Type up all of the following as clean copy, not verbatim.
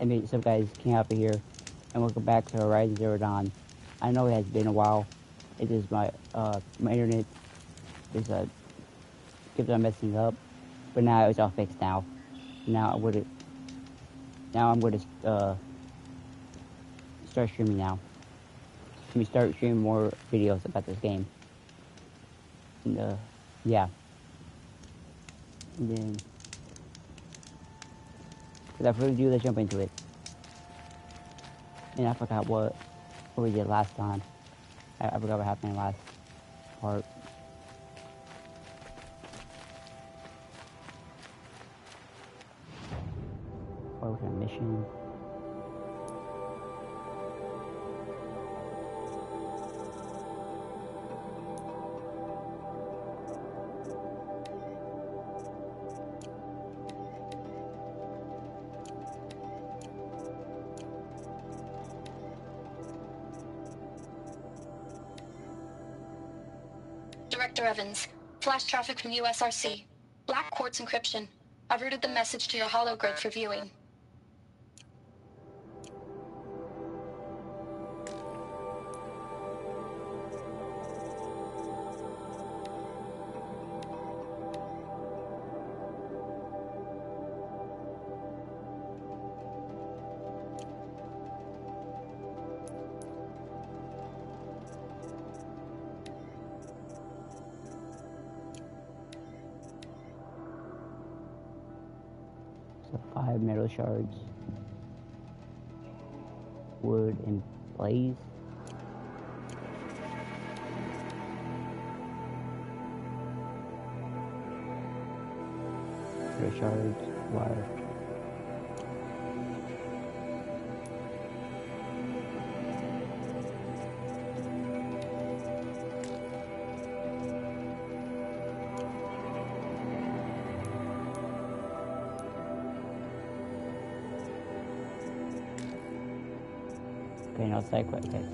I mean, some guys came up here, and welcome back to Horizon Zero Dawn. I know it has been a while. It is my internet is keeps on messing up, but now it's all fixed now. Now I'm gonna start streaming now. Let me start streaming more videos about this game. And yeah, and then without further ado, let's jump into it. And I forgot what we did last time. I forgot what happened in the last part. What was our mission? Director Evans, flash traffic from USRC. Black Quartz encryption. I've routed the message to your hologrid for viewing. So 5 metal shards, wood, and blaze. Metal shards, wire. Okay, now side quest. Okay. Can't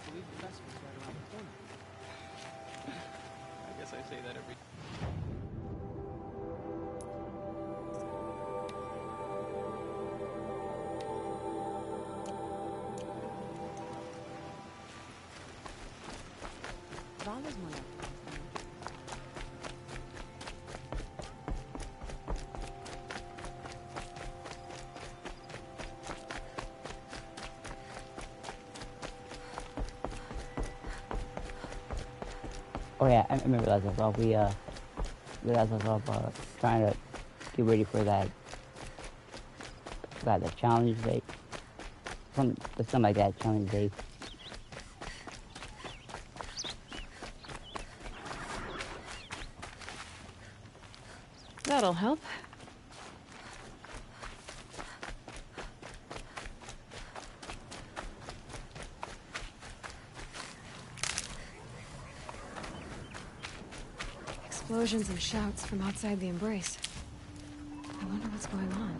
believe the festival's right around the corner. I guess I say that every... Vale's more like Oh yeah, I remember that as well. We last as well trying to get ready for that the challenge day. Something like that, challenge day. that'll help. Explosions and shouts from outside the Embrace. I wonder what's going on.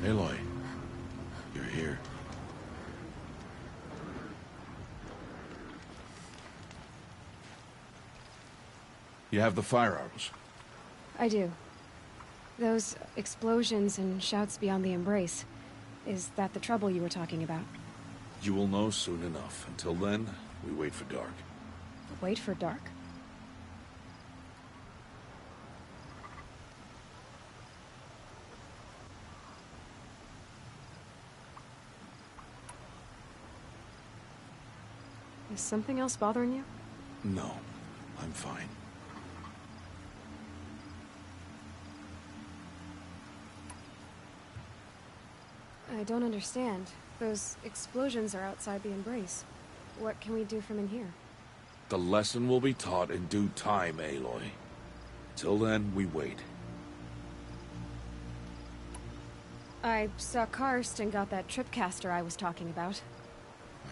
Aloy, you're here. You have the firearms. I do. Those explosions and shouts beyond the Embrace. Is that the trouble you were talking about? You will know soon enough. Until then, we wait for dark. Wait for dark. Is something else bothering you? No, I'm fine. I don't understand. Those explosions are outside the Embrace. What can we do from in here? The lesson will be taught in due time, Aloy. Till then, we wait. I saw Karst and got that tripcaster I was talking about.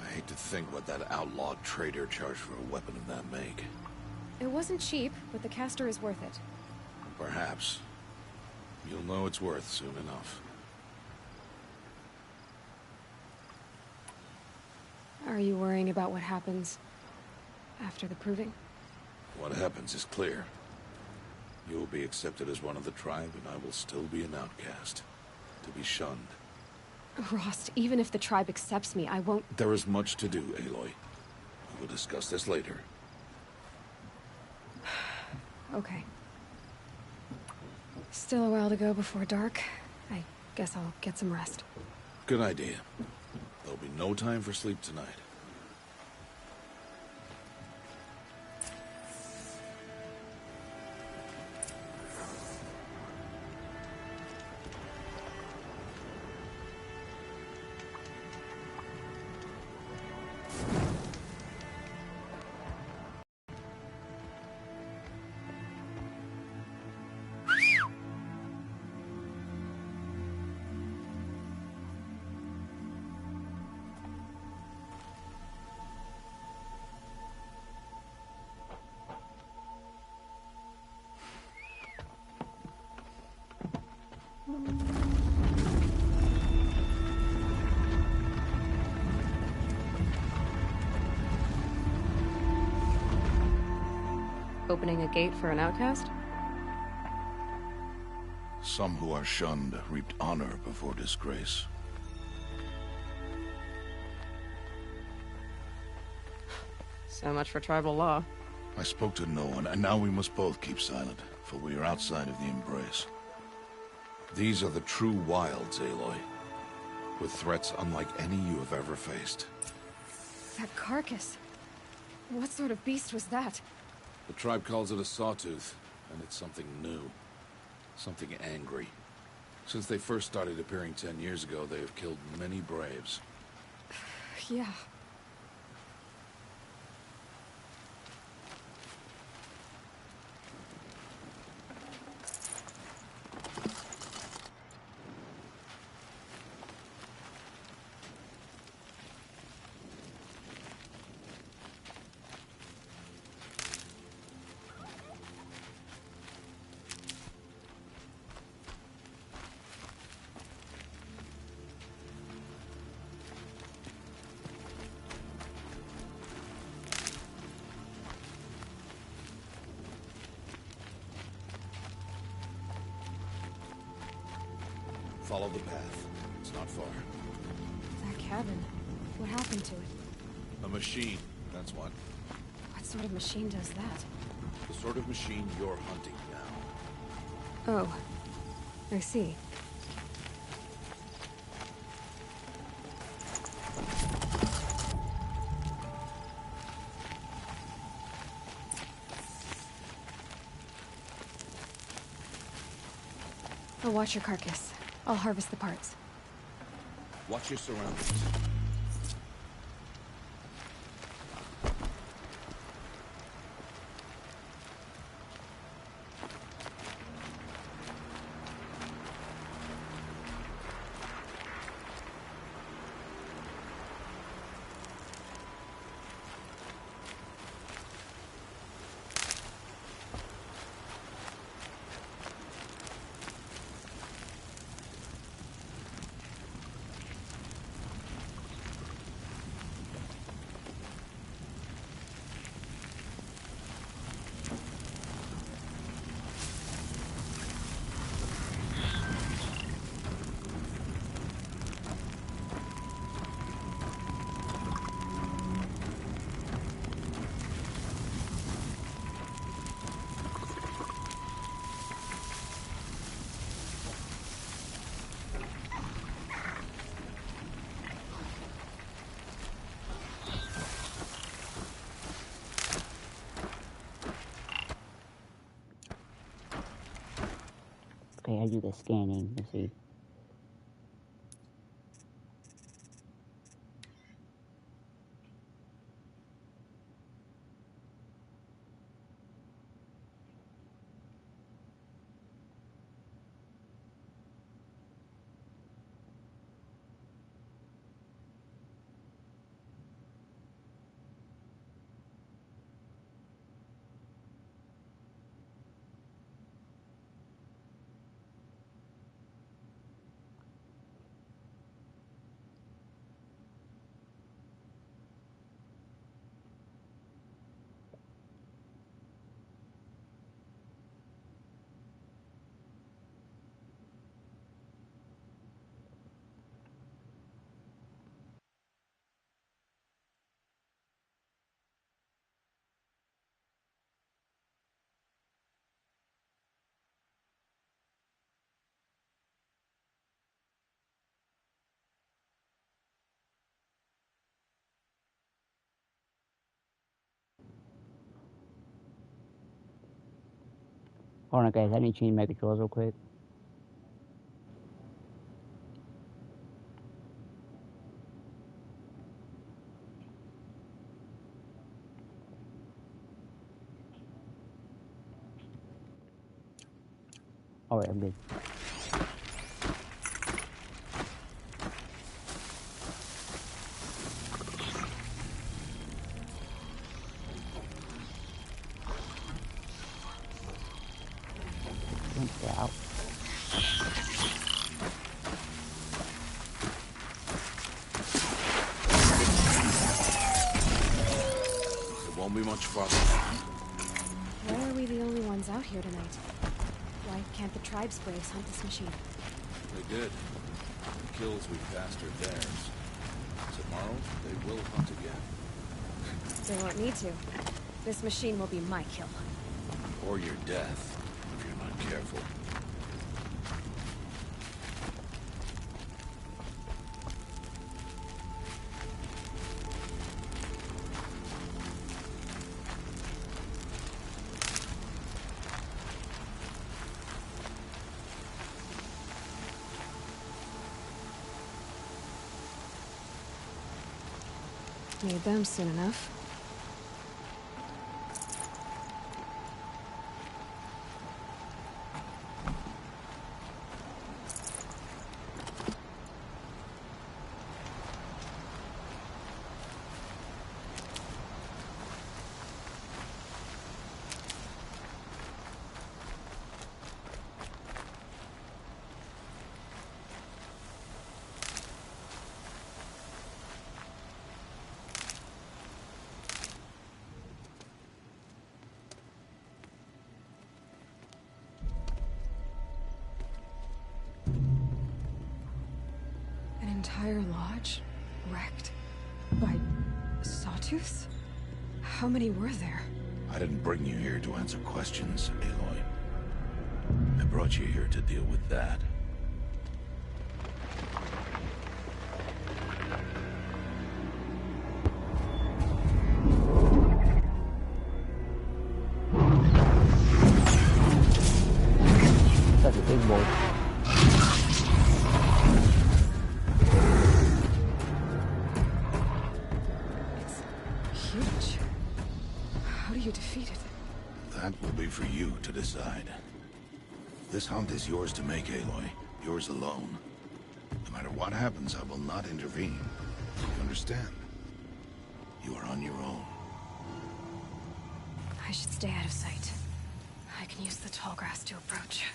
I hate to think what that outlawed trader charged for a weapon of that make. It wasn't cheap, but the caster is worth it. Perhaps. You'll know it's worth soon enough. Are you worrying about what happens after the proving? What happens is clear. You will be accepted as one of the tribe, and I will still be an outcast. To be shunned. Rost, even if the tribe accepts me, I won't... There is much to do, Aloy. We will discuss this later. Okay. Still a while to go before dark. I guess I'll get some rest. Good idea. There'll be no time for sleep tonight. Opening a gate for an outcast? Some who are shunned reaped honor before disgrace. So much for tribal law. I spoke to no one, and now we must both keep silent, for we are outside of the Embrace. These are the true wilds, Aloy, with threats unlike any you have ever faced. That carcass. What sort of beast was that? The tribe calls it a sawtooth, and it's something new. Something angry. Since they first started appearing 10 years ago, they have killed many braves. Yeah. Follow the path. It's not far. That cabin. What happened to it? A machine, that's what. What sort of machine does that? The sort of machine you're hunting now. Oh. I see. I'll watch your carcass. I'll harvest the parts. Watch your surroundings. Okay, I do the scanning. Let's see. Hold on, guys. I need to change my controls real quick. Alright, I'm good. Get out. It won't be much fun. Why are we the only ones out here tonight? Why can't the tribe's braves hunt this machine? They did. The kills we passed are theirs. Tomorrow, they will hunt again. They won't need to. This machine will be my kill. Or your death, if you're not careful. Need them soon enough. Entire lodge wrecked by sawtooths? How many were there? I didn't bring you here to answer questions, Aloy. I brought you here to deal with that. That's a big boy. Huge. How do you defeat it? That will be for you to decide. This hunt is yours to make, Aloy. Yours alone. No matter what happens, I will not intervene. You understand? You are on your own. I should stay out of sight. I can use the tall grass to approach.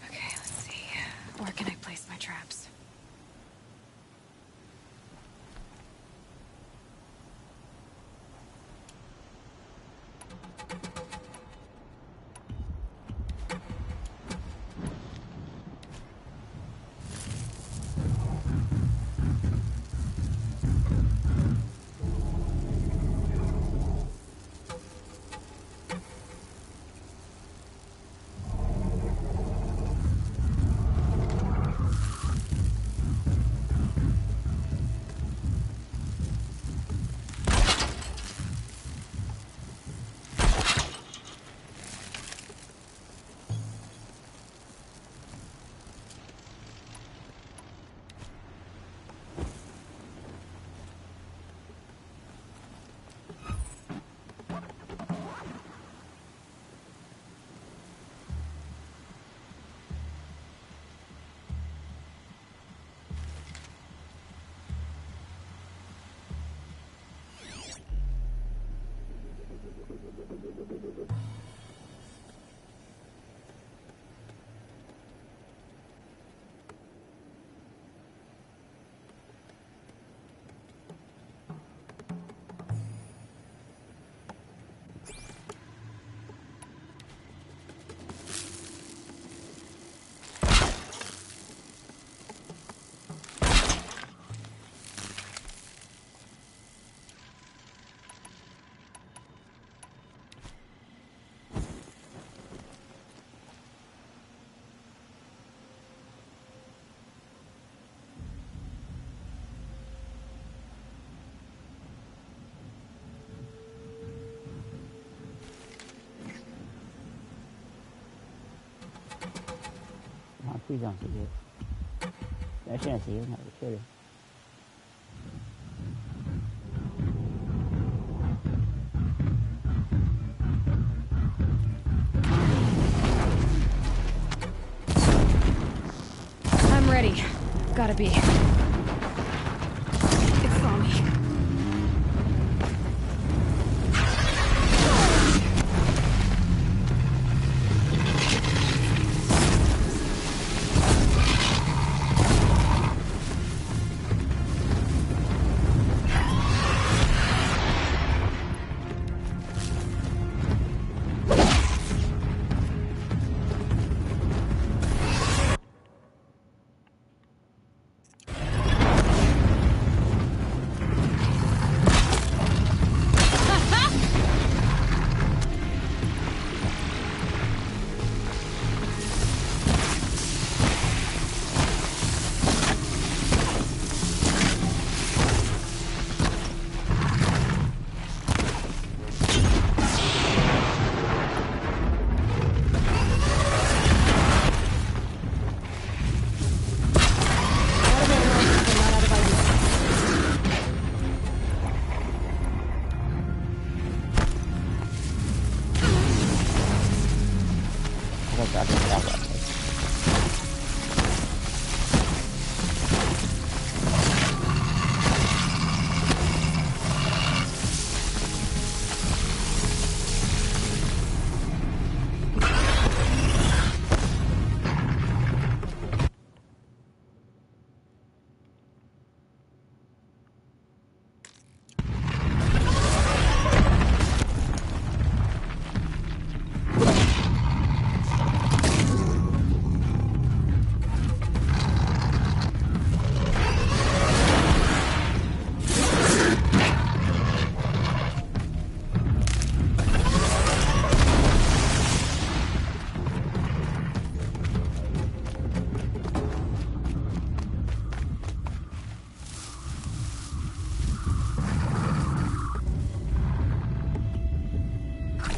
Okay, let's see. Where can I place my traps? Please don't see it. I shouldn't see it. No, I should have. I'm ready. Gotta be. It's on me.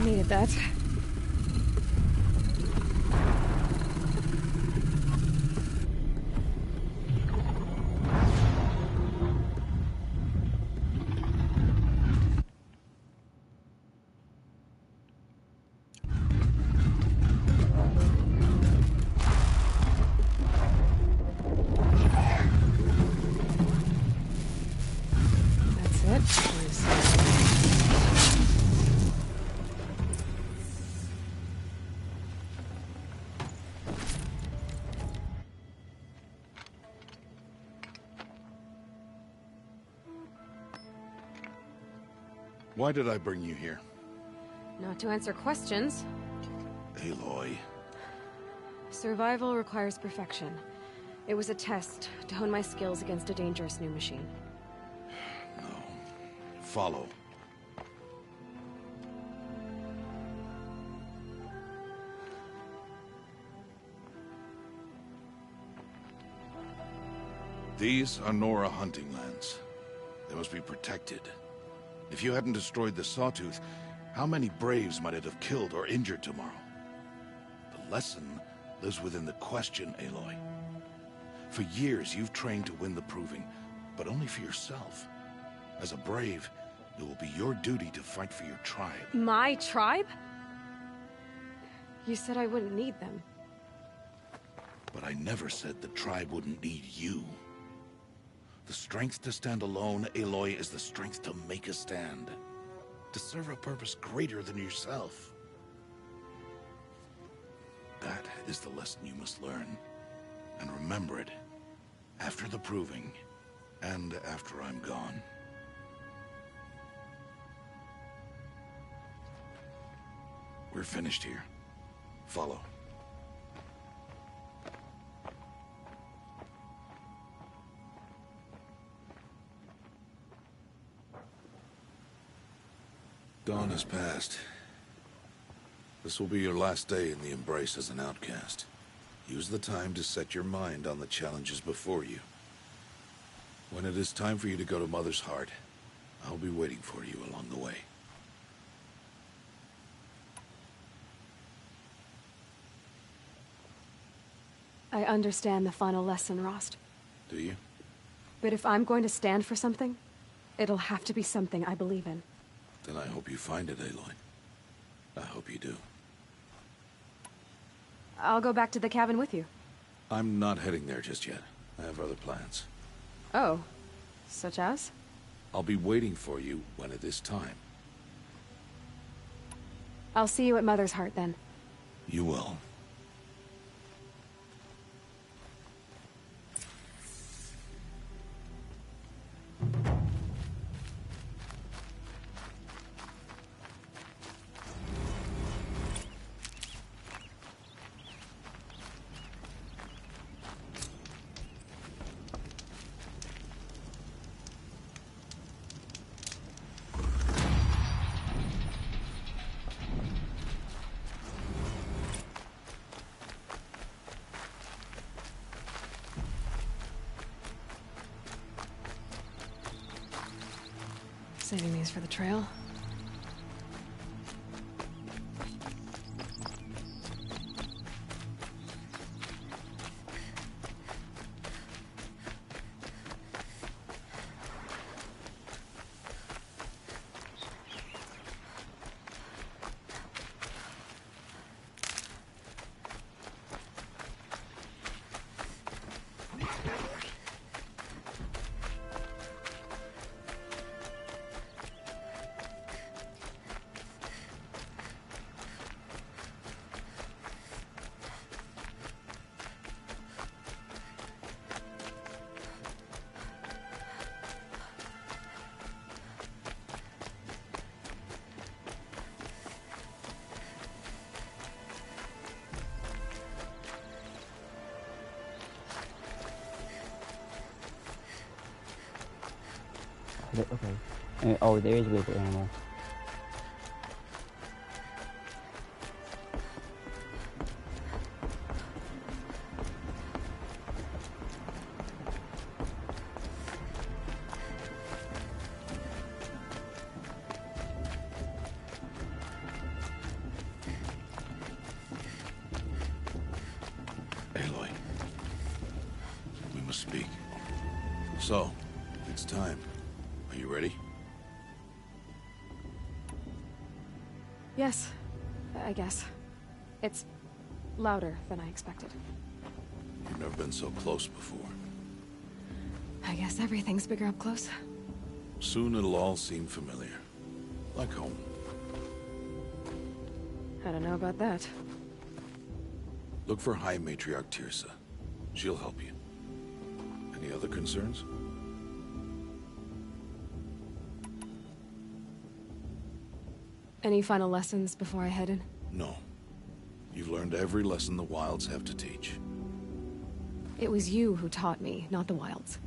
Needed that. That's it. Why did I bring you here? Not to answer questions. Aloy. Survival requires perfection. It was a test to hone my skills against a dangerous new machine. No. Follow. These are Nora hunting lands. They must be protected. If you hadn't destroyed the Sawtooth, how many Braves might it have killed or injured tomorrow? The lesson lives within the question, Aloy. For years, you've trained to win the Proving, but only for yourself. As a Brave, it will be your duty to fight for your tribe. My tribe? You said I wouldn't need them. But I never said the tribe wouldn't need you. The strength to stand alone, Aloy, is the strength to make a stand. To serve a purpose greater than yourself. That is the lesson you must learn. And remember it. After the Proving. And after I'm gone. We're finished here. Follow. Dawn has passed. This will be your last day in the Embrace as an outcast. Use the time to set your mind on the challenges before you. When it is time for you to go to Mother's Heart, I'll be waiting for you along the way. I understand the final lesson, Rost. Do you? But if I'm going to stand for something, it'll have to be something I believe in. Then I hope you find it, Aloy. I hope you do. I'll go back to the cabin with you. I'm not heading there just yet. I have other plans. Oh. Such as? I'll be waiting for you when it is time. I'll see you at Mother's Heart, then. You will. Saving these for the trail. Okay. Oh, there is a whistle animal. Aloy. We must speak. So, it's time. Are you ready? Yes, I guess. It's louder than I expected. You've never been so close before. I guess everything's bigger up close. Soon it'll all seem familiar. Like home. I don't know about that. Look for High Matriarch Teersa. She'll help you. Any other concerns? Any final lessons before I head in? No. You've learned every lesson the Wilds have to teach. It was you who taught me, not the Wilds.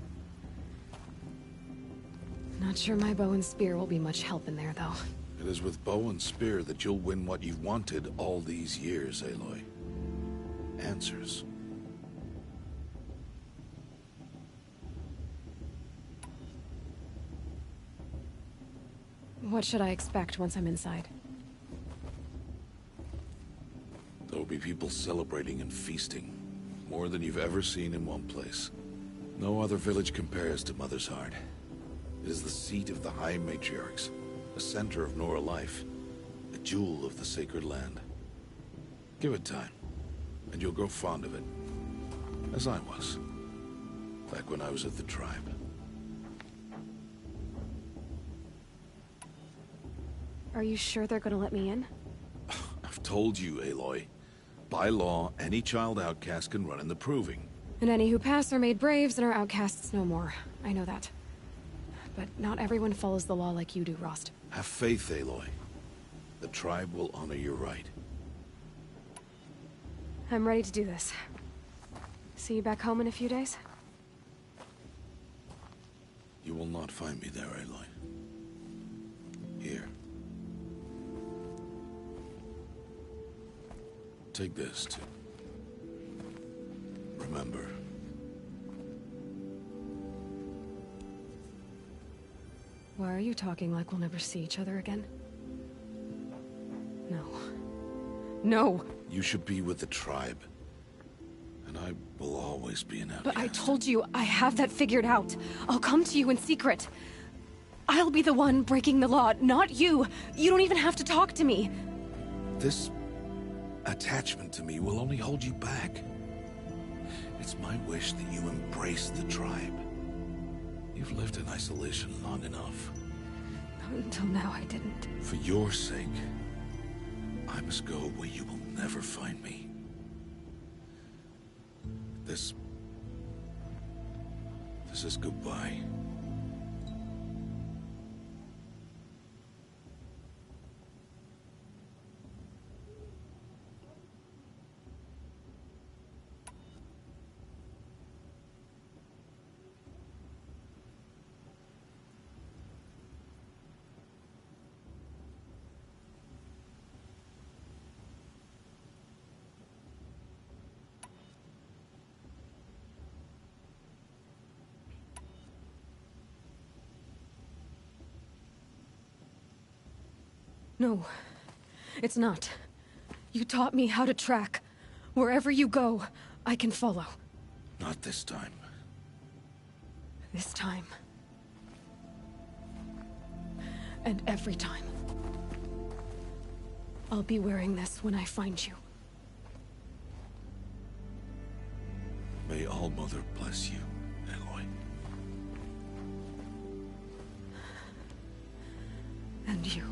Not sure my bow and spear will be much help in there, though. It is with bow and spear that you'll win what you've wanted all these years, Aloy. Answers. What should I expect once I'm inside? There will be people celebrating and feasting. More than you've ever seen in one place. No other village compares to Mother's Heart. It is the seat of the High Matriarchs, the center of Nora life, a jewel of the sacred land. Give it time, and you'll grow fond of it. As I was, back when I was at the tribe. Are you sure they're gonna let me in? I've told you, Aloy. By law, any child outcast can run in the Proving. And any who pass are made braves and are outcasts no more. I know that. But not everyone follows the law like you do, Rost. Have faith, Aloy. The tribe will honor your right. I'm ready to do this. See you back home in a few days? You will not find me there, Aloy. Here. Take this, too. Remember. Why are you talking like we'll never see each other again? No. No! You should be with the tribe. And I will always be an outcast. But I told you, I have that figured out. I'll come to you in secret. I'll be the one breaking the law, not you. You don't even have to talk to me. This attachment to me will only hold you back. It's my wish that you embrace the tribe. You've lived in isolation long enough. Until now, I didn't. For your sake, I must go where you will never find me. This is goodbye. No, it's not. You taught me how to track. Wherever you go, I can follow. Not this time. This time. And every time. I'll be wearing this when I find you. May All-Mother bless you, Aloy. And you.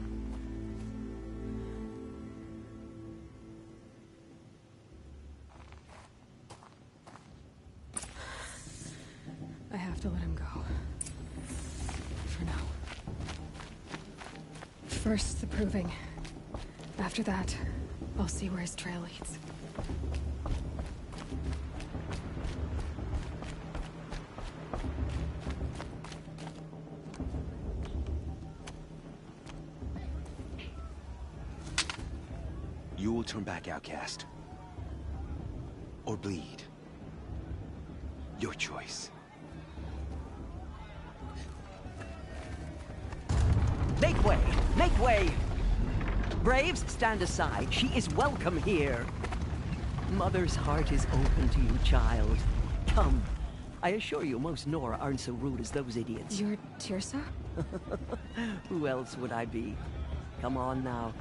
I have to let him go. For now. First, the proving. After that, I'll see where his trail leads. You will turn back, outcast. Or bleed. Your choice. Make way! Make way! Braves, stand aside. She is welcome here. Mother's heart is open to you, child. Come. I assure you, most Nora aren't so rude as those idiots. You're Teersa? Who else would I be? Come on now.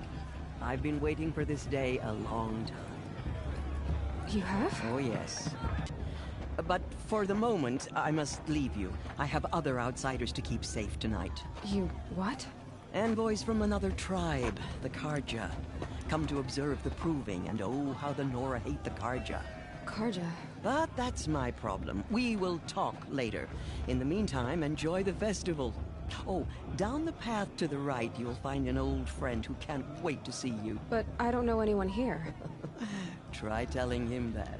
I've been waiting for this day a long time. You have? Oh, yes. But for the moment, I must leave you. I have other outsiders to keep safe tonight. You what? Envoys from another tribe, the Carja. Come to observe the proving, and oh, how the Nora hate the Carja. Carja? But that's my problem. We will talk later. In the meantime, enjoy the festival. Oh, down the path to the right, you'll find an old friend who can't wait to see you. But I don't know anyone here. Try telling him that.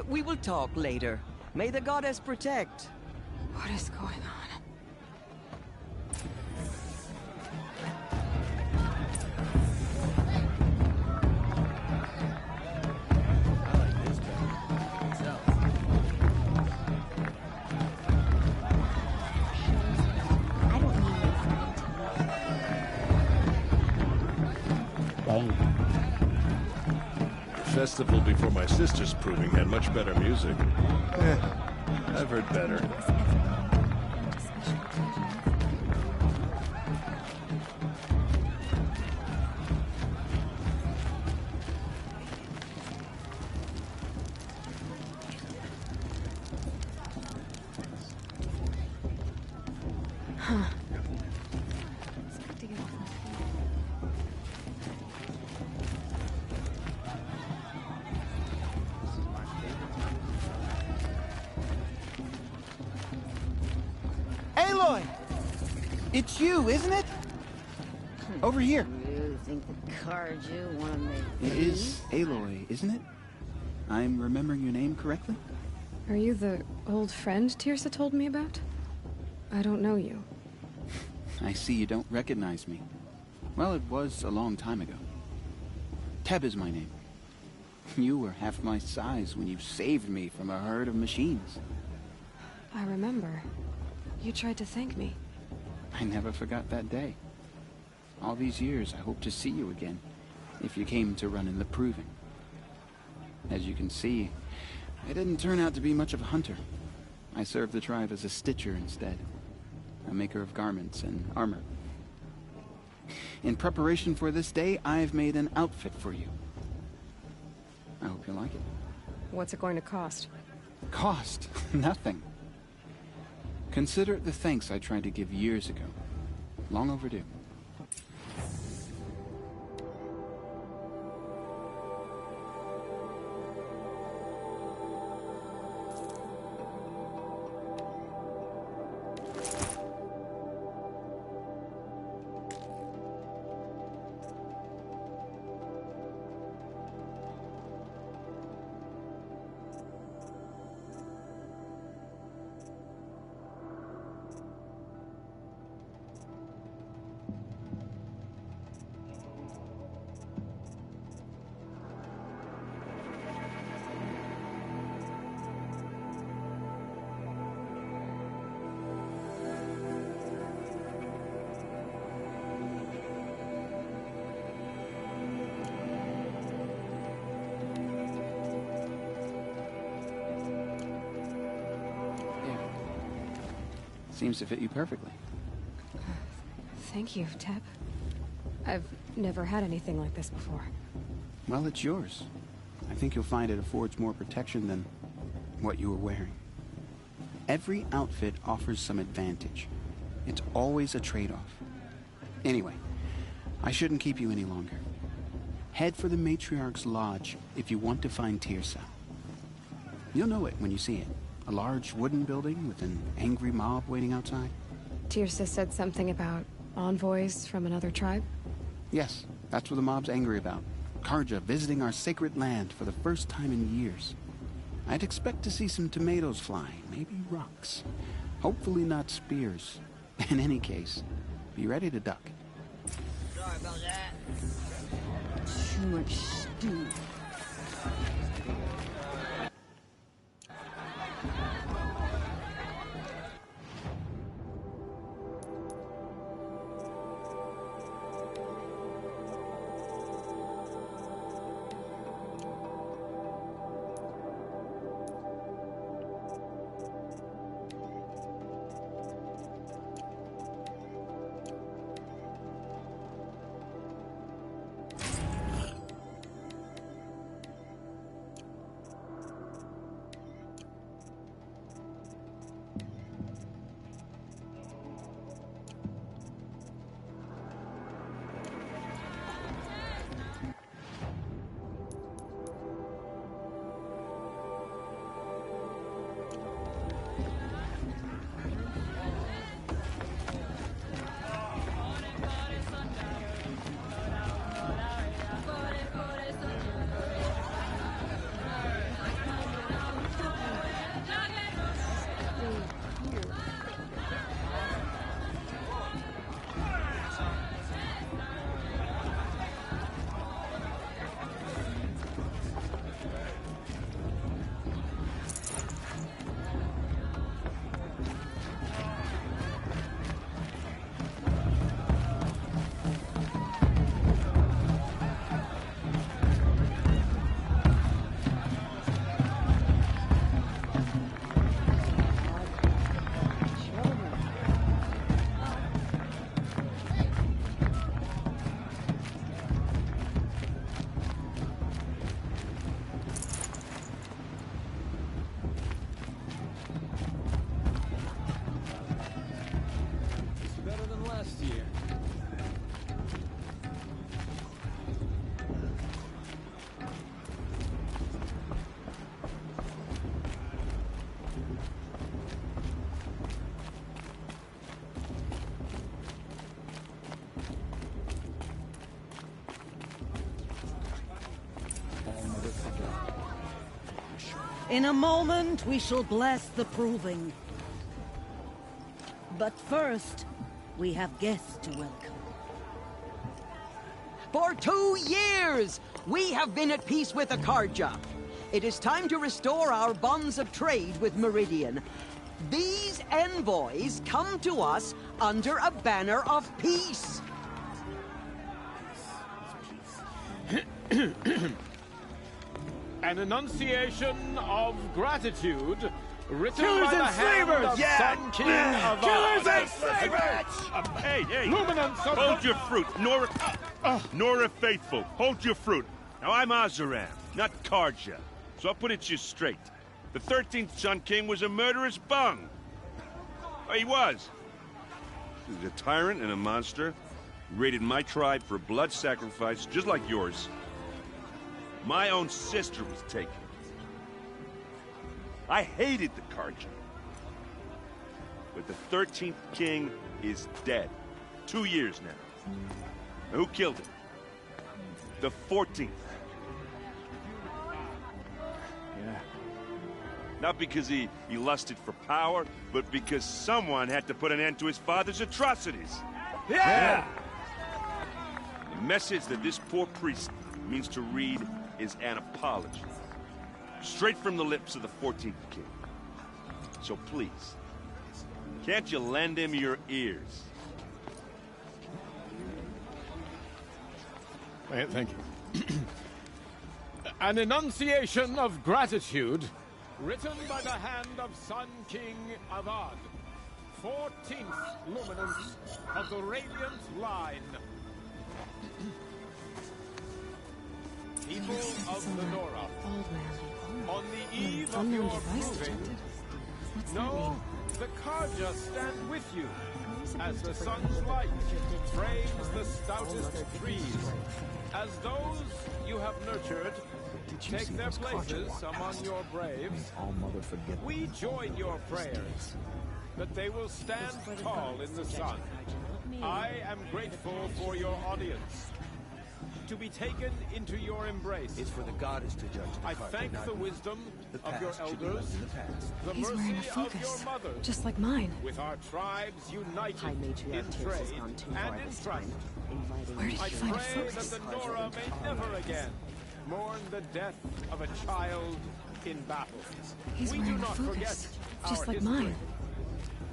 We will talk later. May the goddess protect. What is going on? I like this better. Myself. I don't need a friend. Dang. The festival before my sister's proving had much better music. I've heard better. Expecting it all from Aloy! It's you, isn't it? Over here. You think the Carja want to make It is Aloy, isn't it? I'm remembering your name correctly? Are you the old friend Teersa told me about? I don't know you. I see you don't recognize me. Well, it was a long time ago. Teb is my name. You were half my size when you saved me from a herd of machines. I remember. You tried to thank me. I never forgot that day. All these years, I hope to see you again, if you came to run in the proving. As you can see, I didn't turn out to be much of a hunter. I served the tribe as a stitcher instead. A maker of garments and armor. In preparation for this day, I've made an outfit for you. I hope you like it. What's it going to cost? Cost? Nothing. Consider it the thanks I tried to give years ago. Long overdue. Seems to fit you perfectly. Thank you, Teb. I've never had anything like this before. Well, it's yours. I think you'll find it affords more protection than what you were wearing. Every outfit offers some advantage. It's always a trade-off. Anyway, I shouldn't keep you any longer. Head for the Matriarch's Lodge if you want to find Teersa. You'll know it when you see it. A large wooden building with an angry mob waiting outside. Teersa said something about envoys from another tribe? Yes, that's what the mob's angry about. Carja visiting our sacred land for the first time in years. I'd expect to see some tomatoes flying, maybe rocks. Hopefully not spears. In any case, be ready to duck. Sorry about that. Too much stew. In a moment, we shall bless the proving. But first, we have guests to welcome. For 2 years, we have been at peace with the Carja. It is time to restore our bonds of trade with Meridian. These envoys come to us under a banner of peace. An enunciation of gratitude written Killers by the and hand slavers! of Yeah! Sun King of Killers Oz. and slavers! Hey! Luminance of Hold the... your fruit, Nora Faithful. Hold your fruit. Now I'm Azaram, not Karja. So I'll put it you straight. The 13th Sun King was a murderous bung. Oh, he was. He was a tyrant and a monster. He raided my tribe for blood sacrifice, just like yours. My own sister was taken. I hated the Karja. But the 13th king is dead. 2 years now. Now who killed him? The 14th. Yeah. Not because he lusted for power, but because someone had to put an end to his father's atrocities. Yeah! The message that this poor priest means to read is an apology. Straight from the lips of the 14th king. So please, can't you lend him your ears? Thank you. An enunciation of gratitude written by the hand of Sun King Avad, 14th luminance of the Radiant Line. People of the Nora, on the eve of your proving, know the Karja stand with you as the sun's light frames the stoutest trees, as those you have nurtured take their places among your braves. We join your prayers that they will stand tall in the sun. I am grateful for your audience. To be taken into your embrace. It's for the goddess to judge the I Karja, thank not the me. wisdom The of your past should be elders, left in the past. the He's mercy wearing a of focus, your mothers, just like mine. with our tribes united High Matriarch in Tears has trade gone too and far in this trust. time, inviting Where did I he find a pray that focus? the Nora may never again mourn the death of a child in battle. He's We do wearing a not focus, forget just our like history. mine.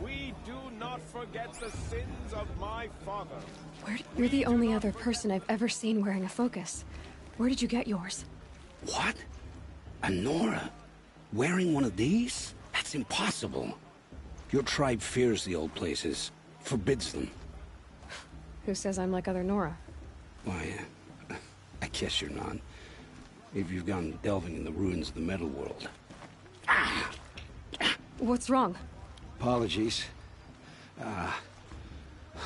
We do not forget the sins of my father. You're the only other person I've ever seen wearing a focus. Where did you get yours? What? A Nora? Wearing one of these? That's impossible. Your tribe fears the old places, forbids them. Who says I'm like other Nora? Why, I guess you're not. If you've gone delving in the ruins of the metal world. What's wrong? Apologies.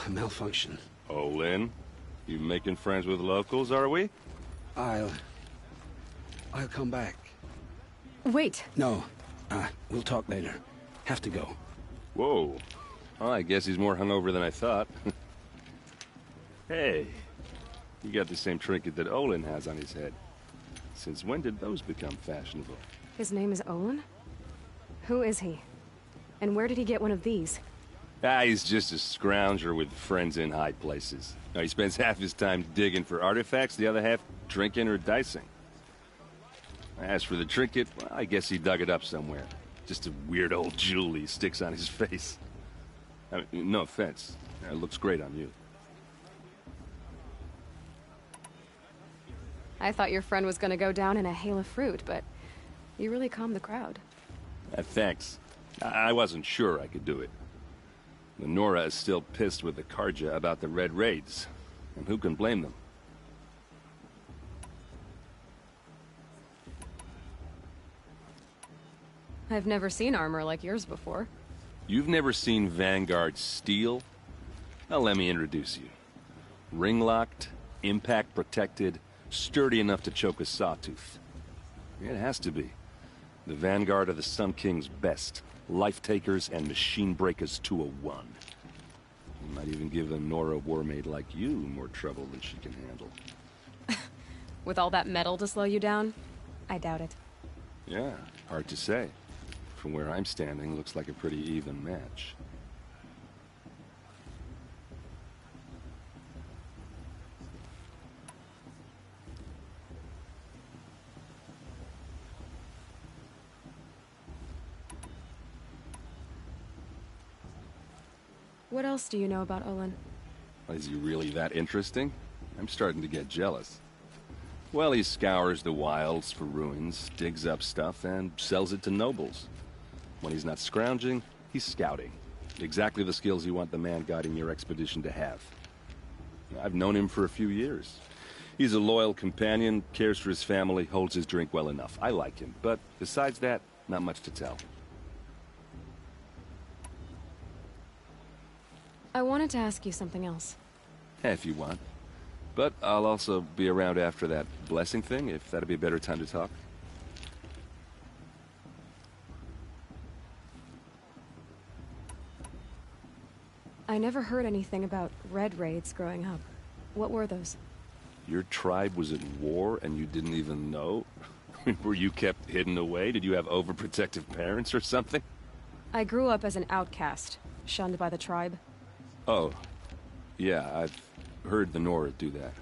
Malfunction. Oh, Lynn, you making friends with locals, are we? I'll come back. Wait. No, we'll talk later. Have to go. Whoa. Well, I guess he's more hungover than I thought. Hey, you got the same trinket that Olin has on his head. Since when did those become fashionable? His name is Olin? Who is he? And where did he get one of these? He's just a scrounger with friends in high places. Now, he spends half his time digging for artifacts, the other half drinking or dicing. As for the trinket, well, I guess he dug it up somewhere. Just a weird old jewel he sticks on his face. I mean, no offense. It looks great on you. I thought your friend was gonna go down in a hail of fruit, but you really calmed the crowd. Thanks. I wasn't sure I could do it. The Nora is still pissed with the Karja about the Red Raids. And who can blame them? I've never seen armor like yours before. You've never seen Vanguard steel? Now let me introduce you. Ring-locked, impact-protected, sturdy enough to choke a sawtooth. It has to be. The Vanguard of the Sun King's best. Life-takers and machine-breakers to a one. You might even give a Nora warmaid like you more trouble than she can handle. With all that metal to slow you down? I doubt it. Yeah, hard to say. From where I'm standing, looks like a pretty even match. What else do you know about Olin? Is he really that interesting? I'm starting to get jealous. Well, he scours the wilds for ruins, digs up stuff, and sells it to nobles. When he's not scrounging, he's scouting. Exactly the skills you want the man guiding your expedition to have. I've known him for a few years. He's a loyal companion, cares for his family, holds his drink well enough. I like him, but besides that, not much to tell. I wanted to ask you something else. If you want. But I'll also be around after that blessing thing, if that'd be a better time to talk. I never heard anything about Red Raids growing up. What were those? Your tribe was at war and you didn't even know? Were you kept hidden away? Did you have overprotective parents or something? I grew up as an outcast, shunned by the tribe. Oh, yeah, I've heard the Nora do that.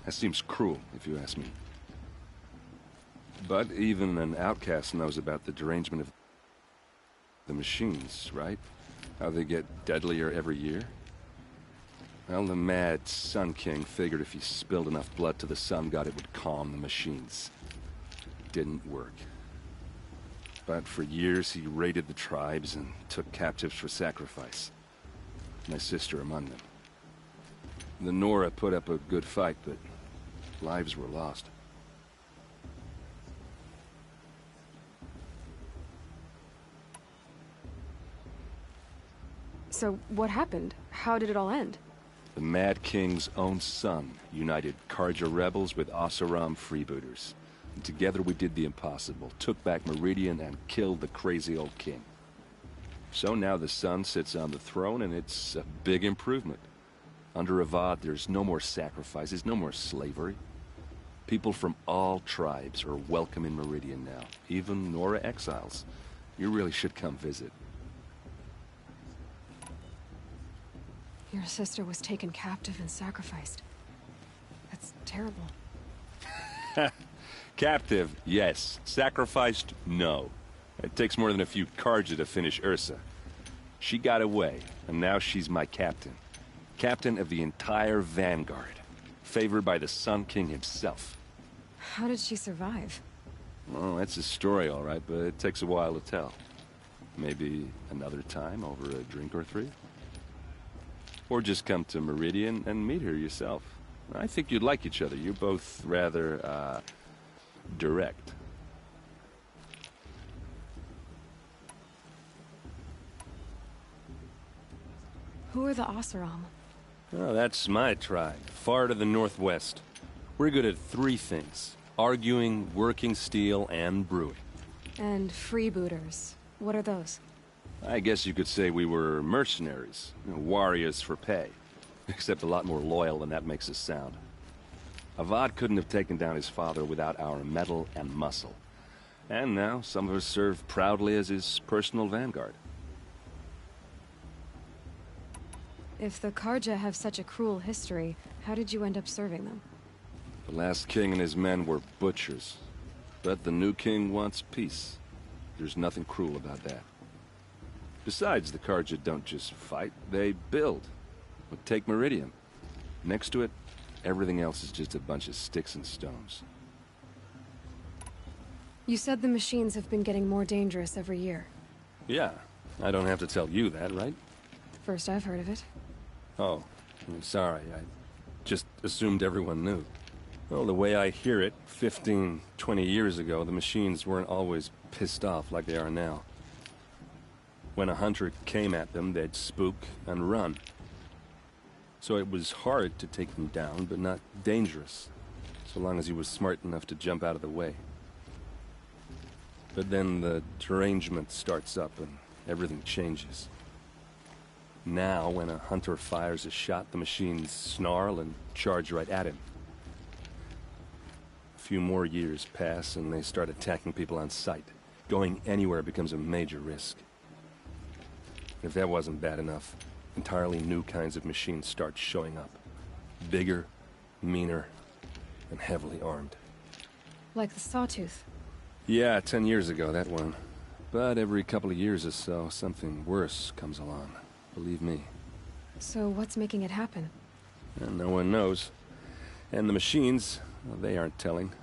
That seems cruel, if you ask me. But even an outcast knows about the derangement of the machines, right? How they get deadlier every year? Well, the mad Sun King figured if he spilled enough blood to the Sun God, it would calm the machines. Didn't work. But for years, he raided the tribes and took captives for sacrifice. My sister among them. The Nora put up a good fight, but lives were lost. So, what happened? How did it all end? The Mad King's own son united Carja rebels with Oseram freebooters. And together we did the impossible, took back Meridian and killed the crazy old king. So now the son sits on the throne and it's a big improvement. Under Avad, there's no more sacrifices, no more slavery. People from all tribes are welcome in Meridian now, even Nora exiles. You really should come visit. Your sister was taken captive and sacrificed. That's terrible. Captive, yes. Sacrificed, no. It takes more than a few Carja to finish Ursa. She got away, and now she's my captain. Captain of the entire Vanguard. Favored by the Sun King himself. How did she survive? Well, that's a story, all right, but it takes a while to tell. Maybe another time over a drink or three? Or just come to Meridian and meet her yourself. I think you'd like each other. You're both rather, direct. Who are the Oseram? Oh, that's my tribe, far to the northwest. We're good at three things. Arguing, working steel, and brewing. And freebooters. What are those? I guess you could say we were mercenaries. Warriors for pay. Except a lot more loyal than that makes us sound. Avad couldn't have taken down his father without our metal and muscle. And now, some of us serve proudly as his personal vanguard. If the Carja have such a cruel history, how did you end up serving them? The last king and his men were butchers. But the new king wants peace. There's nothing cruel about that. Besides, the Carja don't just fight, they build. But take Meridian. Next to it, everything else is just a bunch of sticks and stones. You said the machines have been getting more dangerous every year. Yeah, I don't have to tell you that, right? First I've heard of it. Oh, I'm sorry. I just assumed everyone knew. Well, the way I hear it, 15, 20 years ago, the machines weren't always pissed off like they are now. When a hunter came at them, they'd spook and run. So it was hard to take them down, but not dangerous, so long as he was smart enough to jump out of the way. But then the derangement starts up and everything changes. Now, when a hunter fires a shot, the machines snarl and charge right at him. A few more years pass and they start attacking people on sight. Going anywhere becomes a major risk. If that wasn't bad enough, entirely new kinds of machines start showing up. Bigger, meaner, and heavily armed. Like the Sawtooth. Yeah, 10 years ago, that one. But every couple of years or so, something worse comes along. Believe me. So what's making it happen? And no one knows. And the machines, well, they aren't telling.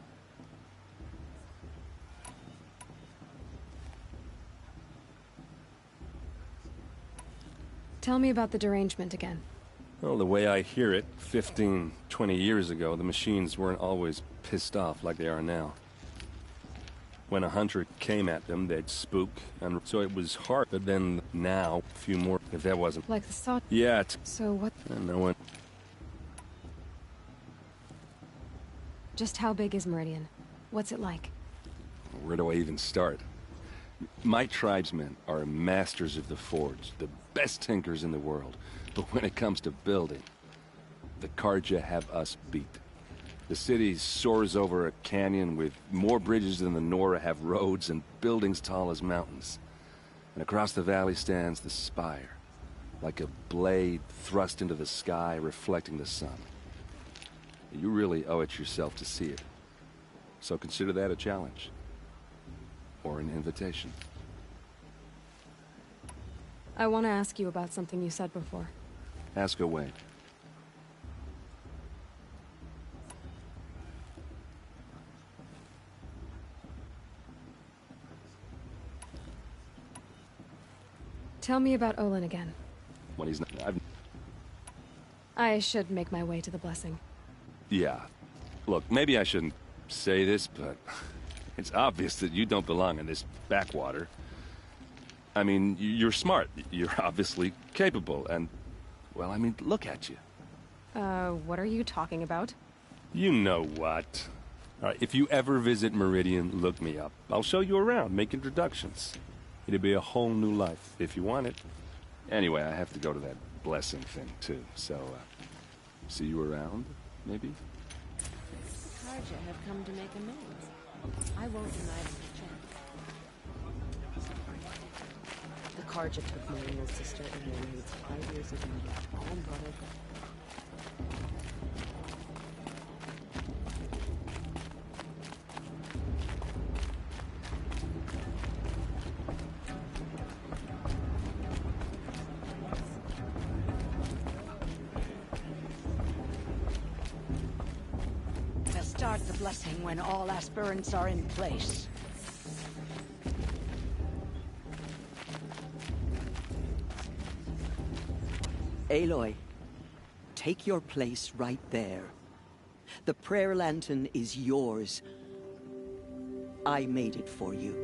Tell me about the derangement again. Well, the way I hear it, 15, 20 years ago, the machines weren't always pissed off like they are now. When a hunter came at them, they'd spook, and so it was hard. But then now, a few more, if that wasn't... Like the saw... Yeah, So what... no one... Just how big is Meridian? What's it like? Where do I even start? My tribesmen are masters of the forge, the best tinkers in the world. But when it comes to building, the Carja have us beat. The city soars over a canyon with more bridges than the Nora have roads and buildings tall as mountains. And across the valley stands the spire, like a blade thrust into the sky reflecting the sun. You really owe it yourself to see it. So consider that a challenge. Or an invitation. I want to ask you about something you said before. Ask away. Tell me about Olin again. When he's not... I should make my way to the blessing. Yeah. Look, maybe I shouldn't say this, but... it's obvious that you don't belong in this backwater. I mean, you're smart. You're obviously capable, and... well, I mean, look at you. What are you talking about? You know what. All right, if you ever visit Meridian, look me up. I'll show you around, make introductions. It'll be a whole new life, if you want it. Anyway, I have to go to that blessing thing, too, so, see you around, maybe? Carja have come to make amends. I won't deny them a chance. The Carja took Marina's sister and their maids 5 years ago, all brought it back. Start the blessing when all aspirants are in place. Aloy, take your place right there. The prayer lantern is yours. I made it for you.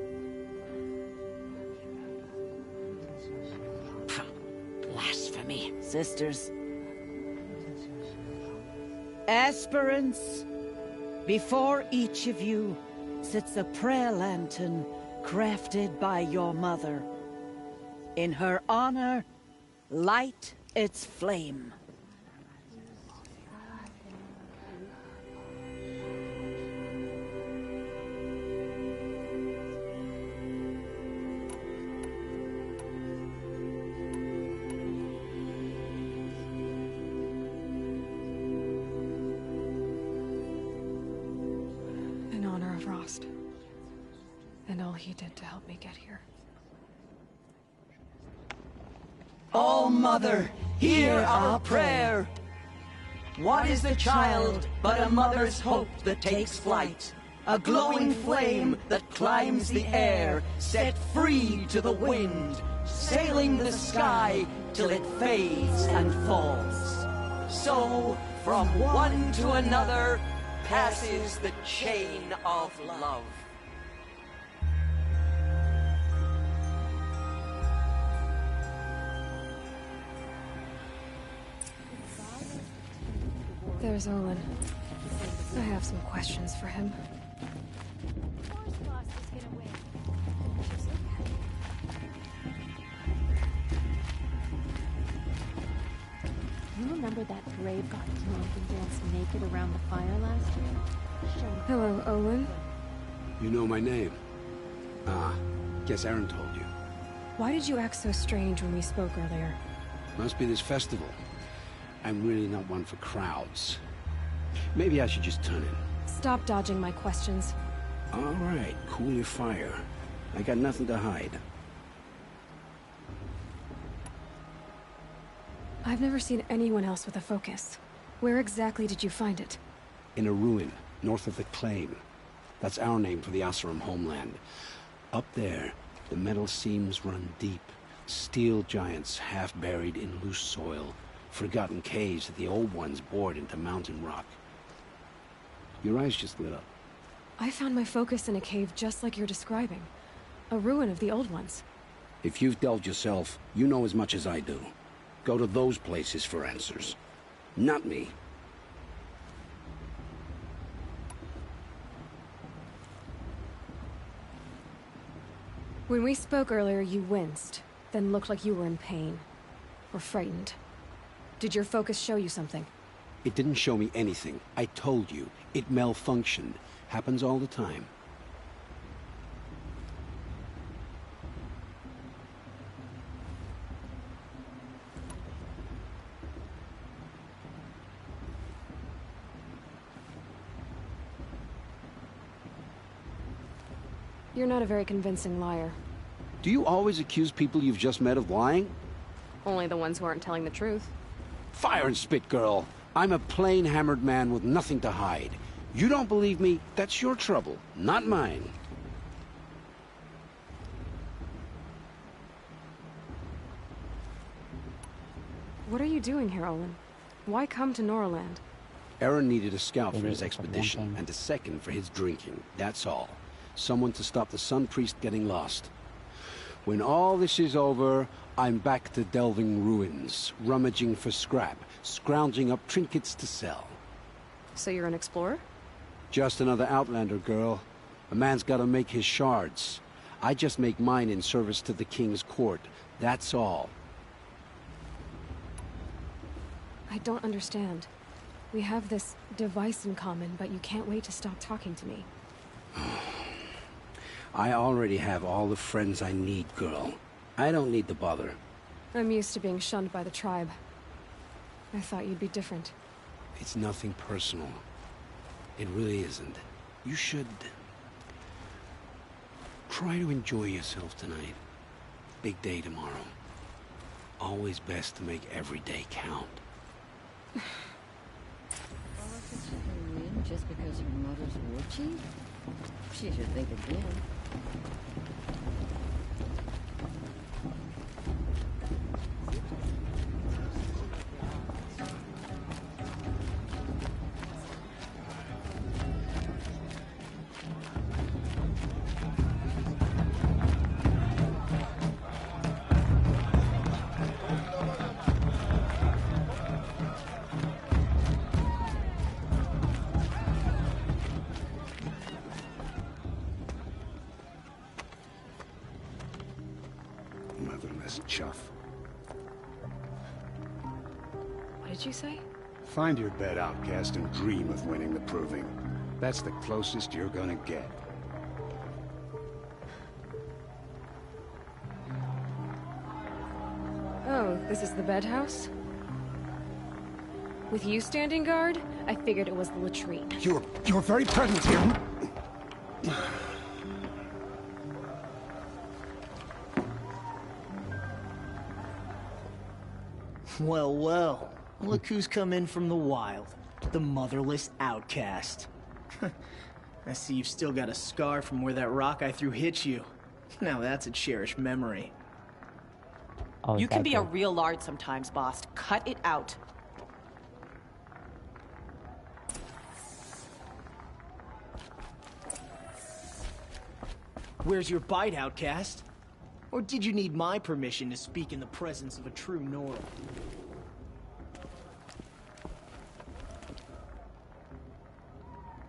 Blasphemy. Sisters. Aspirants, before each of you sits a prayer lantern crafted by your mother. In her honor, light its flame. In honor of Rost. And all he did to help me get here. All Mother, hear our prayer. What is the child but a mother's hope that takes flight? A glowing flame that climbs the air, set free to the wind, sailing the sky till it fades and falls. So, from one to another, passes the chain of love. There's Olin. I have some questions for him. You remember that Brave got drunk and danced naked around the fire last year? Hello, Olin. You know my name? Ah, guess Aaron told you. Why did you act so strange when we spoke earlier? Must be this festival. I'm really not one for crowds. Maybe I should just turn in. Stop dodging my questions. All right, cool your fire. I got nothing to hide. I've never seen anyone else with a focus. Where exactly did you find it? In a ruin, north of the Claim. That's our name for the Oseram homeland. Up there, the metal seams run deep, Steel giants half buried in loose soil. Forgotten caves that the old ones bored into mountain rock. Your eyes just lit up. I found my focus in a cave just like you're describing. A ruin of the old ones. If you've delved yourself, you know as much as I do. Go to those places for answers. Not me. When we spoke earlier, you winced, then looked like you were in pain. Or frightened. Did your focus show you something? It didn't show me anything. I told you. It malfunctioned. Happens all the time. You're not a very convincing liar. Do you always accuse people you've just met of lying? Only the ones who aren't telling the truth. Fire and spit, girl. I'm a plain hammered man with nothing to hide. You don't believe me, that's your trouble, not mine. What are you doing here, Olin? Why come to Noraland? Aaron needed a scout for his expedition, and a second for his drinking, that's all. Someone to stop the Sun Priest getting lost. When all this is over, I'm back to delving ruins, rummaging for scrap, scrounging up trinkets to sell. So you're an explorer? Just another Outlander, girl. A man's gotta make his shards. I just make mine in service to the King's court, that's all. I don't understand. We have this device in common, but you can't wait to stop talking to me. I already have all the friends I need, girl. I don't need the bother. I'm used to being shunned by the tribe. I thought you'd be different. It's nothing personal. It really isn't. You should... try to enjoy yourself tonight. Big day tomorrow. Always best to make every day count. Politics you can win just because your mother's war chief? She should think again. Motherless chuff. What did you say? Find your bed, outcast, and dream of winning the Proving. That's the closest you're gonna get. Oh, this is the bed house? With you standing guard, I figured it was the latrine. Your very presence here... Well, well. Look who's come in from the wild. The motherless outcast. I see you've still got a scar from where that rock I threw hit you. Now that's a cherished memory. Oh, You can be a real lard sometimes, boss. Cut it out. Where's your bite, outcast? Or did you need my permission to speak in the presence of a true Nora?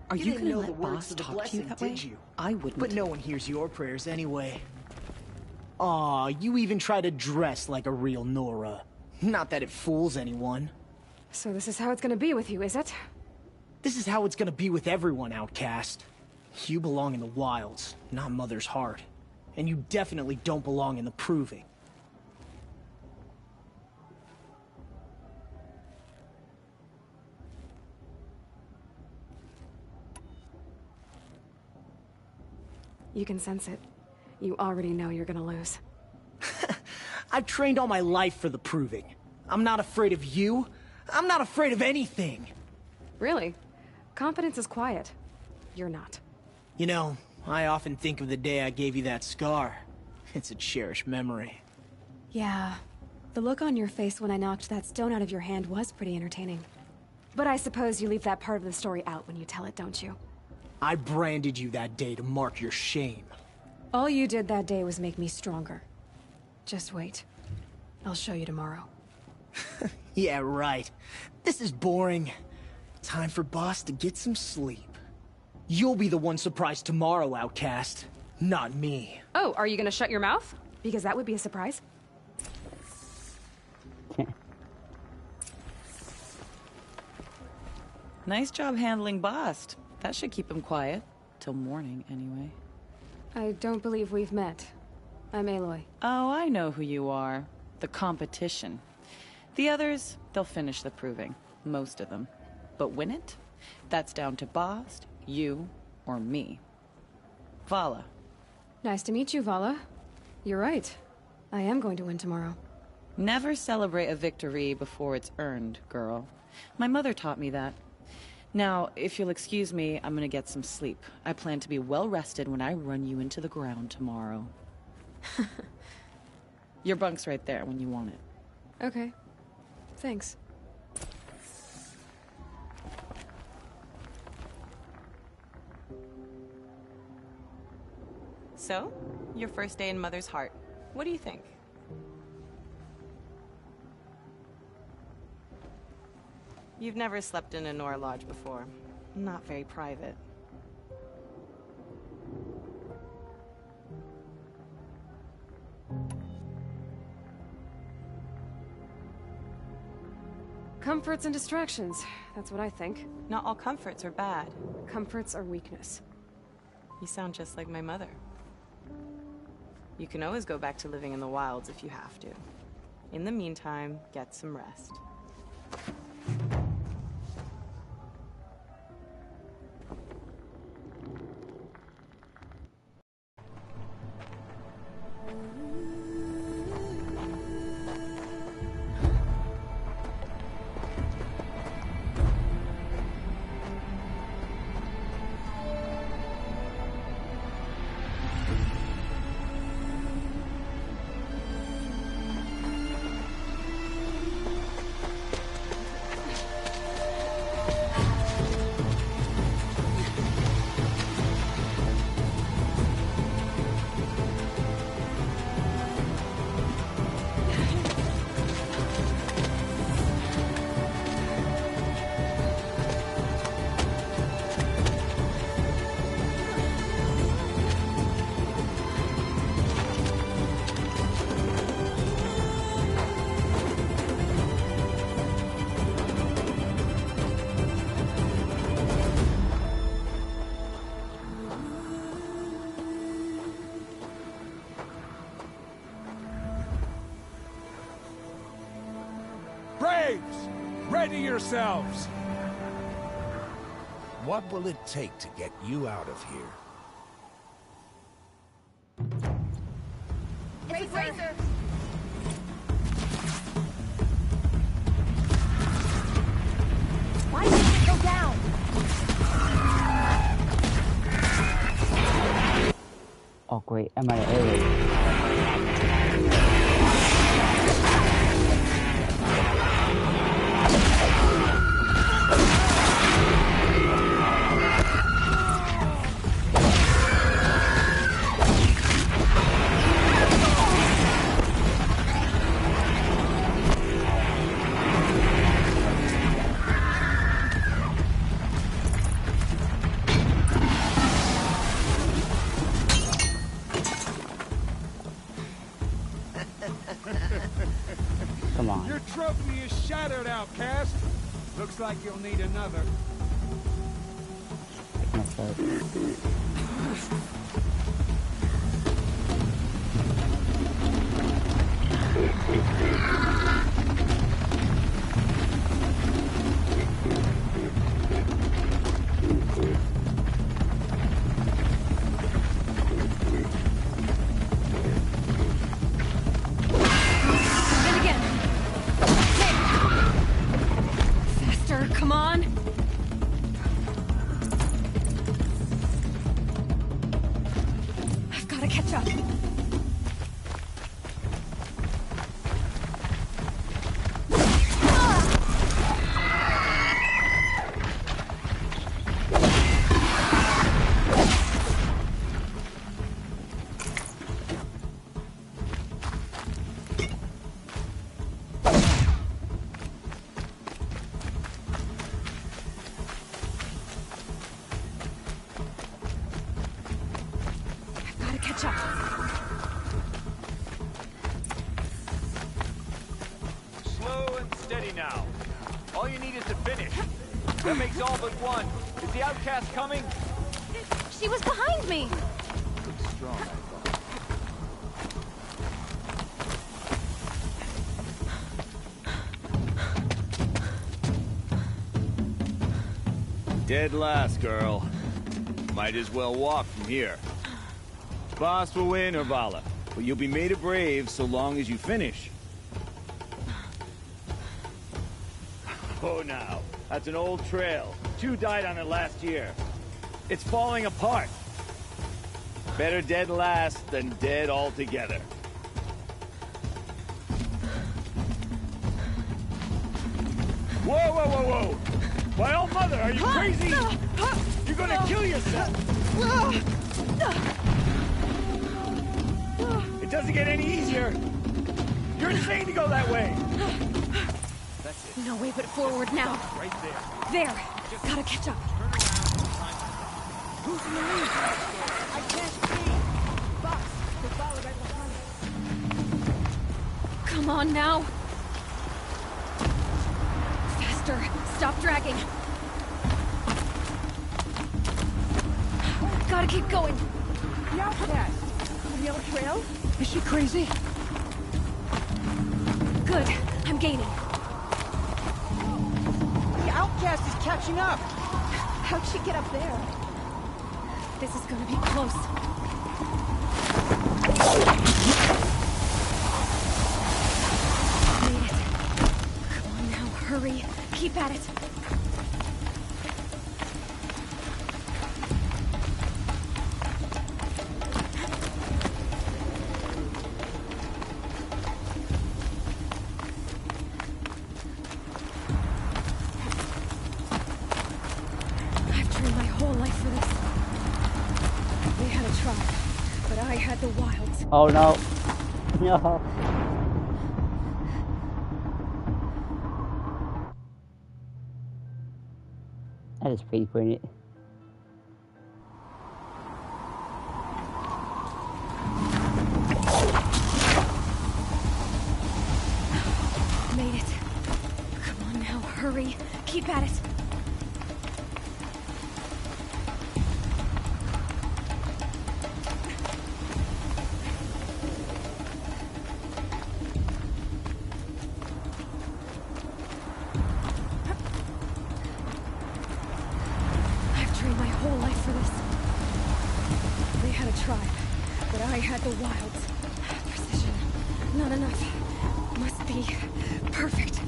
Are you didn't gonna know let the words boss of the talk to you blessing, that did way? you? I wouldn't. But no one hears your prayers anyway. Aw, you even try to dress like a real Nora. Not that it fools anyone. So this is how it's gonna be with you, is it? This is how it's gonna be with everyone, outcast. You belong in the wilds, not Mother's heart. And you definitely don't belong in the Proving. You can sense it. You already know you're gonna lose. I've trained all my life for the Proving. I'm not afraid of you. I'm not afraid of anything. Really? Confidence is quiet. You're not. You know, I often think of the day I gave you that scar. It's a cherished memory. Yeah. The look on your face when I knocked that stone out of your hand was pretty entertaining. But I suppose you leave that part of the story out when you tell it, don't you? I branded you that day to mark your shame. All you did that day was make me stronger. Just wait. I'll show you tomorrow. Yeah, right. This is boring. Time for Boss to get some sleep. You'll be the one surprised tomorrow, Outcast. Not me. Oh, are you gonna shut your mouth? Because that would be a surprise. Nice job handling Bast. That should keep him quiet. Till morning, anyway. I don't believe we've met. I'm Aloy. Oh, I know who you are. The competition. The others, they'll finish the proving. Most of them. But win it? That's down to Bast, you, or me. Vala. Nice to meet you, Vala. You're right. I am going to win tomorrow. Never celebrate a victory before it's earned, girl. My mother taught me that. Now, if you'll excuse me, I'm gonna get some sleep. I plan to be well rested when I run you into the ground tomorrow. Your bunk's right there when you want it. Okay. Thanks. So, your first day in Mother's Heart. What do you think? You've never slept in a Nora Lodge before. Not very private. Comforts and distractions. That's what I think. Not all comforts are bad. Comforts are weakness. You sound just like my mother. You can always go back to living in the wilds if you have to. In the meantime, get some rest. Ready yourselves! What will it take to get you out of here? It's a Razor! Why didn't it go down? Oh great, am I early? Come on. Your trophy is shattered, Outcast. Looks like you'll need another. Come on. catch up. Slow and steady now. All you need is to finish. That makes all but one. Is the outcast coming? She was behind me. Looks strong, I thought. Dead last, girl. Might as well walk from here. Boss will win or Vala, but you'll be made a brave so long as you finish. Oh, now. That's an old trail. 2 died on it last year. It's falling apart. Better dead last than dead altogether. Whoa, whoa, whoa, whoa! My old mother, are you crazy? You're gonna kill yourself! It doesn't get any easier! You're insane to go that way! That's it. No way but forward now. Right there. There. Gotta catch up. Who's in the lead? I can't see. Box, the Vala right behind. Come on now. Faster. Stop dragging. Gotta keep going. The outcast. On the old trail? Is she crazy? Good. I'm gaining. The outcast is catching up. How'd she get up there? This is gonna be close. Made it. Come on now, hurry. Keep at it. I've trained my whole life for this. They had a tribe, but I had the wilds. Oh no. No. That is pretty brilliant. Made it. Come on now, hurry. Keep at it. I've trained my whole life for this. They had a tribe, but I had the wilds. Precision. Not enough. Must be perfect.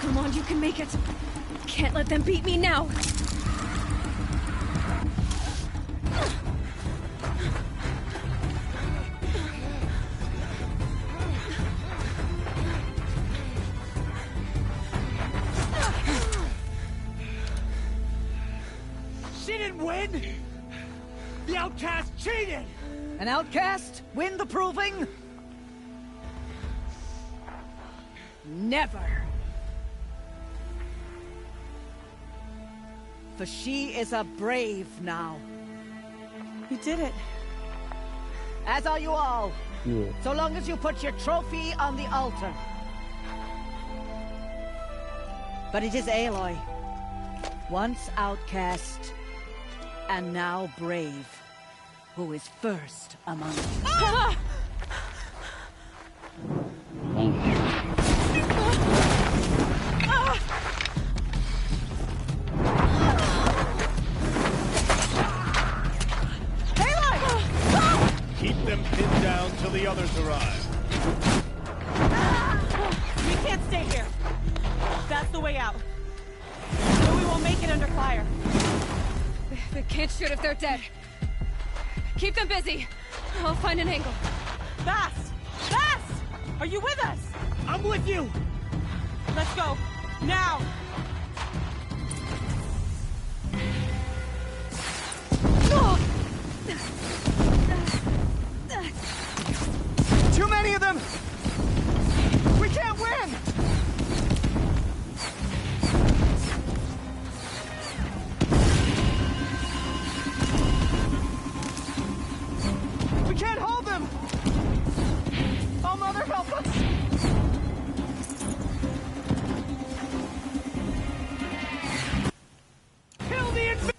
Come on, you can make it. Can't let them beat me now. She didn't win! The outcast cheated! An outcast win the proving? Never. For she is a brave now. You did it. As are you all. Yeah. So long as you put your trophy on the altar. But it is Aloy. Once outcast, and now brave, who is first among you. Ah! Thank you. Keep them pinned down till the others arrive. We can't stay here. That's the way out. Or we won't make it under fire. They can't shoot if they're dead. Keep them busy. I'll find an angle. Bast! Bast! Are you with us? I'm with you! Let's go. Now! Too many of them! We them! Oh, Mother, help us! Kill the invader!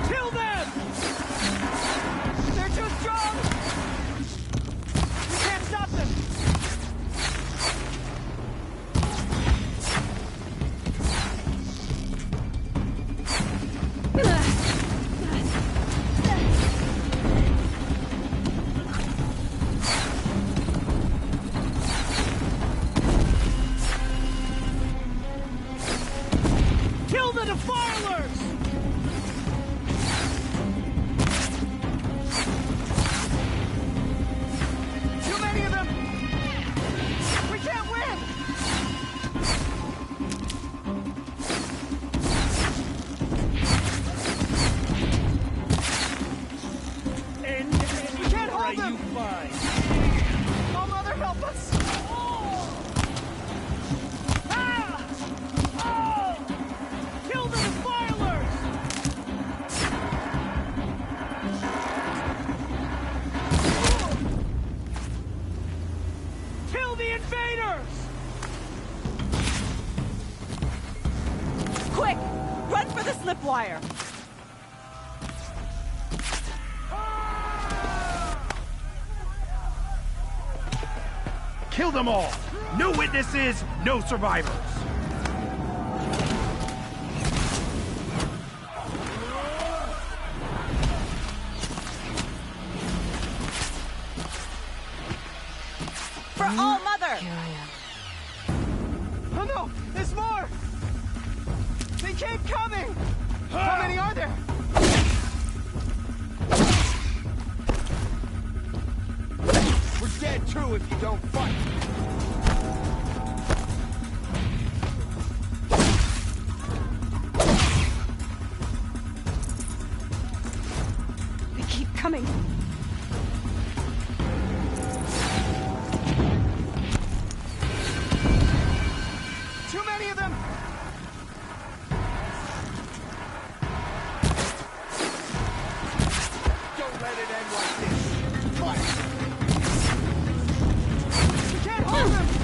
Kill them! They're too strong! We can't stop them! Kill the defilers! Too many of them! We can't win! We can't hold them! Oh, Mother, help us! Ah! Oh! Kill the defilers! Kill the invaders! Quick! Run for the slip wire! Kill them all! No witnesses, no survivors! For All Mother! Oh no! There's more! They keep coming! How many are there? We're dead too if you don't fight! They keep coming. Too many of them! Don't let it end like this! Fight! We can't hold them!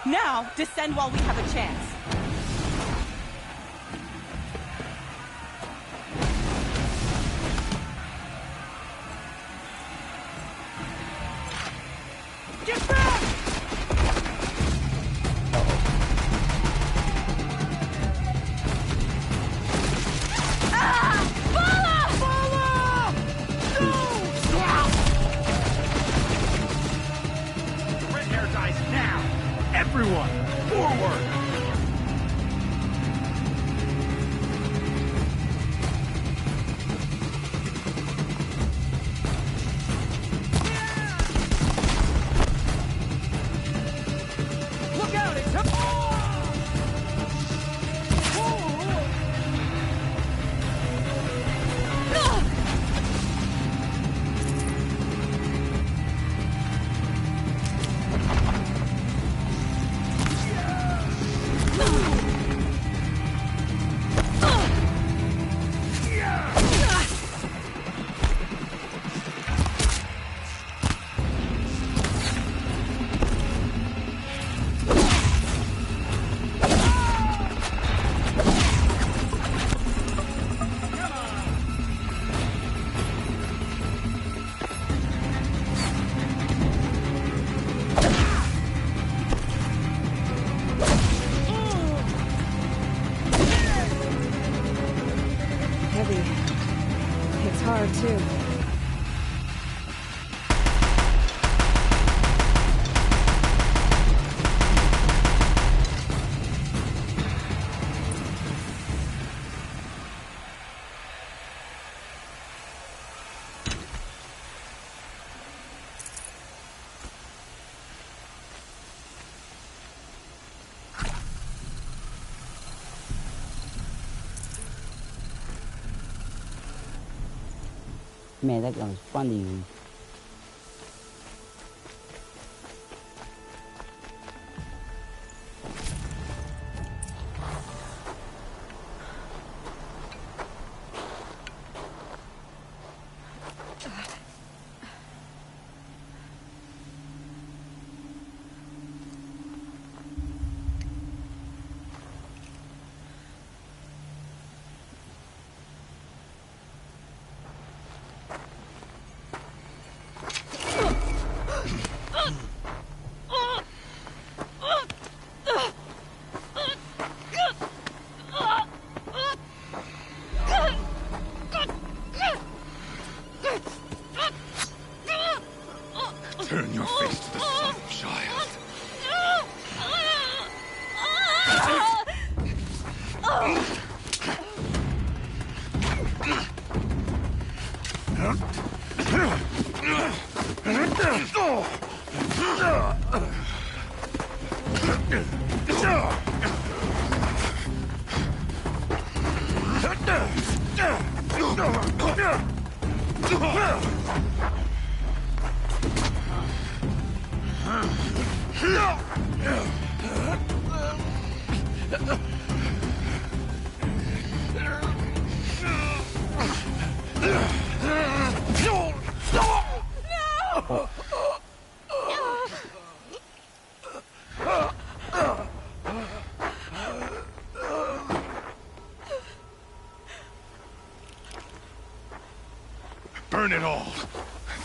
Now, descend while we have a chance. Get back! Everyone, forward! Look out, it's a... Heavy. It's hard, too. Man, that gun was fun to use. Turn your face to the sun, child. Burn it all,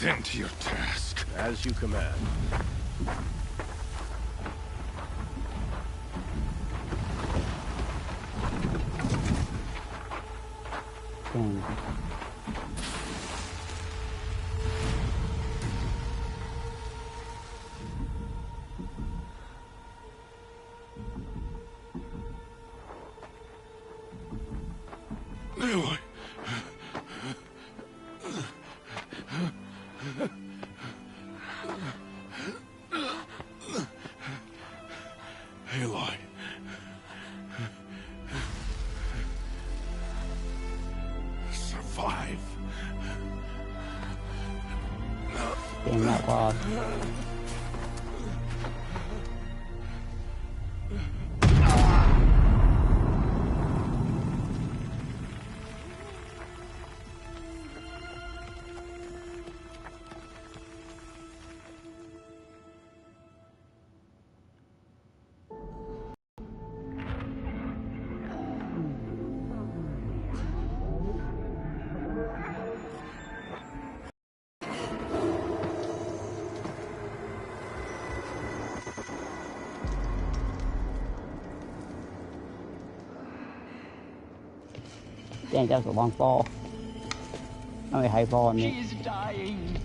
then to your task. As you command. Dang. Aloy. Aloy. Survive. Damn, that lost. Dang, that was a long fall. I mean, high fall, I mean. She's dying.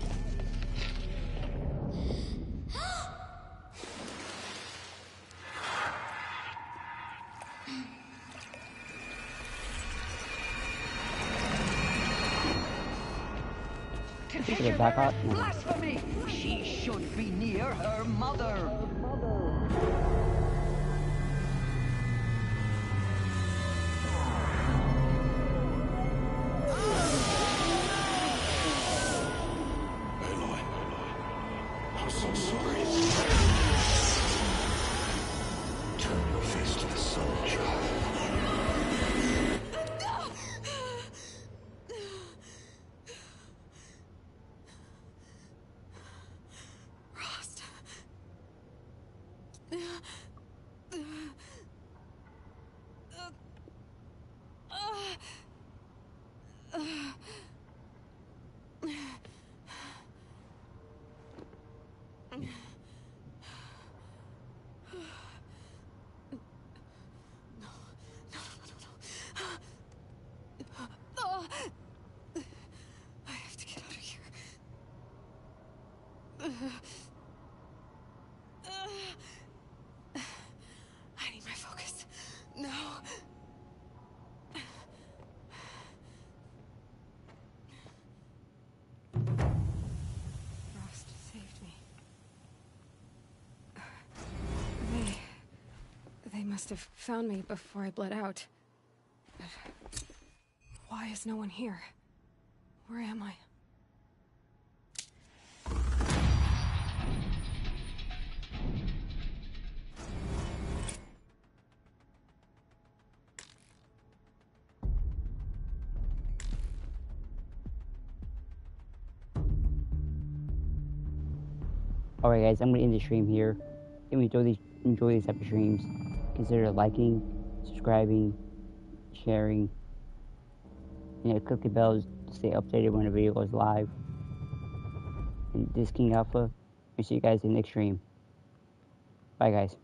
Continue back up. Blasphemy! She should be near her mother. Aloy, I'm so sorry. Turn your face to the sun, child. I have to get out of here. I need my focus. No. Frost saved me. They must have found me before I bled out. But why is no one here? Where am I? Alright guys, I'm gonna end the stream here. If you enjoy these type of streams, consider liking, subscribing, sharing, and click the bell to stay updated when the video goes live. And this is King Alpha, and see you guys in the next stream. Bye guys.